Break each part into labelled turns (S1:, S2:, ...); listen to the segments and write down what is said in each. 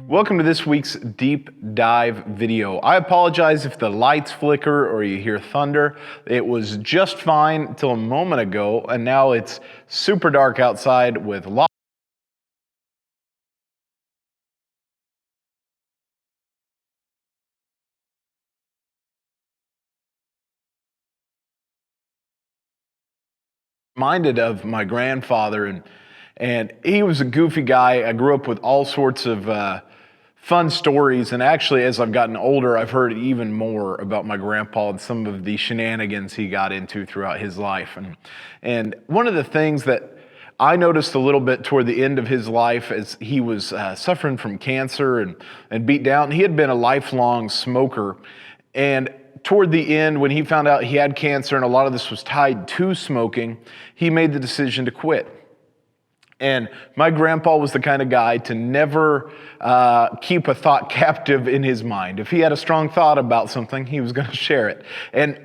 S1: Welcome to this week's deep dive video. I apologize if the lights flicker or you hear thunder. It was just fine until a moment ago, and now it's super dark outside with lots reminded of my grandfather, and he was a goofy guy. I grew up with all sorts of fun stories, and actually as I've gotten older, I've heard even more about my grandpa and some of the shenanigans he got into throughout his life. And one of the things that I noticed a little bit toward the end of his life as he was suffering from cancer and beat down. He had been a lifelong smoker, and toward the end, when he found out he had cancer and a lot of this was tied to smoking, he made the decision to quit. And my grandpa was the kind of guy to never keep a thought captive in his mind. If he had a strong thought about something, he was going to share it. And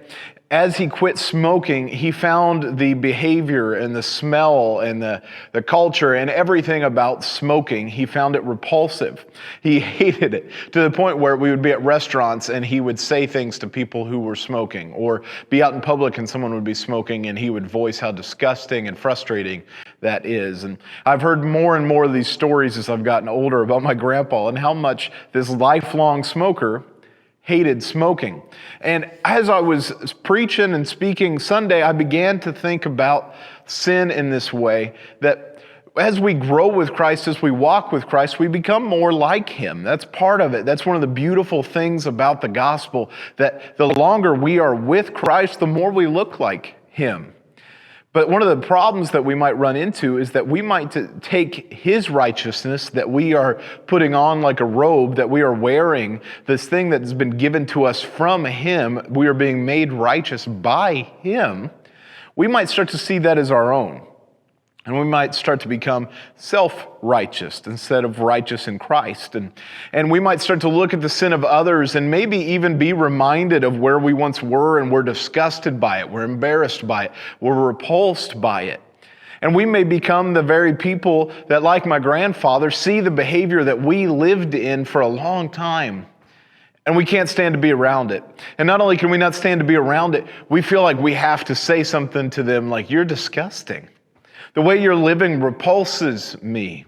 S1: as he quit smoking, he found the behavior and the smell and the culture and everything about smoking, he found it repulsive. He hated it to the point where we would be at restaurants and he would say things to people who were smoking, or be out in public and someone would be smoking and he would voice how disgusting and frustrating that is. And I've heard more and more of these stories as I've gotten older about my grandpa and how much this lifelong smoker hated smoking. And as I was preaching and speaking Sunday, I began to think about sin in this way, that as we grow with Christ, as we walk with Christ, we become more like Him. That's part of it. That's one of the beautiful things about the gospel, that the longer we are with Christ, the more we look like Him. But one of the problems that we might run into is that we might take His righteousness that we are putting on like a robe, that we are wearing, this thing that has been given to us from Him, we are being made righteous by Him. We might start to see that as our own. And we might start to become self-righteous instead of righteous in Christ. And we might start to look at the sin of others and maybe even be reminded of where we once were, and we're disgusted by it, we're embarrassed by it, we're repulsed by it. And we may become the very people that, like my grandfather, see the behavior that we lived in for a long time. And we can't stand to be around it. And not only can we not stand to be around it, we feel like we have to say something to them like, "You're disgusting. The way you're living repulses me.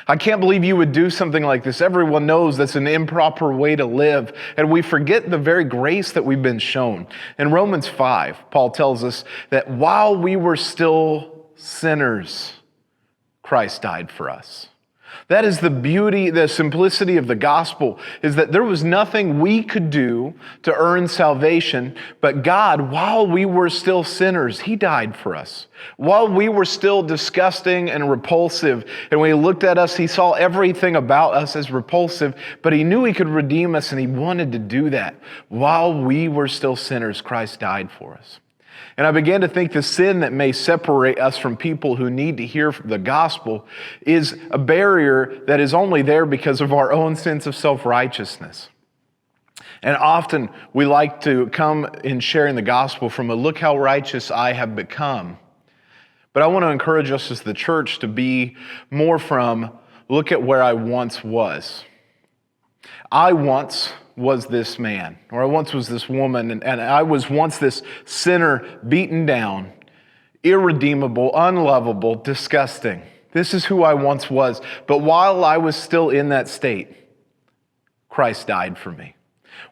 S1: I can't believe you would do something like this. Everyone knows that's an improper way to live." And we forget the very grace that we've been shown. In Romans 5, Paul tells us that while we were still sinners, Christ died for us. That is the beauty, the simplicity of the gospel, is that there was nothing we could do to earn salvation, but God, while we were still sinners, He died for us. While we were still disgusting and repulsive, and when He looked at us, He saw everything about us as repulsive, but He knew He could redeem us, and He wanted to do that. While we were still sinners, Christ died for us. And I began to think the sin that may separate us from people who need to hear the gospel is a barrier that is only there because of our own sense of self-righteousness. And often we like to come in sharing the gospel from a "look how righteous I have become." But I want to encourage us as the church to be more from "look at where I once was." I once was this man, or I once was this woman, and I was once this sinner, beaten down, irredeemable, unlovable, disgusting. This is who I once was. But while I was still in that state, Christ died for me.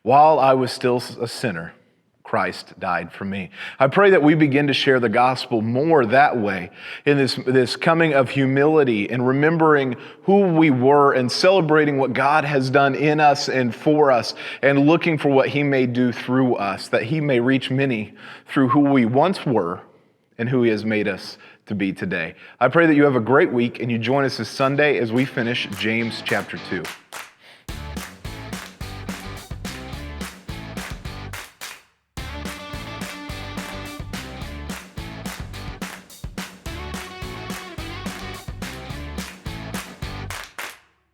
S1: While I was still a sinner, Christ died for me. I pray that we begin to share the gospel more that way, in this coming of humility and remembering who we were and celebrating what God has done in us and for us, and looking for what He may do through us, that He may reach many through who we once were and who He has made us to be today. I pray that you have a great week and you join us this Sunday as we finish James chapter 2.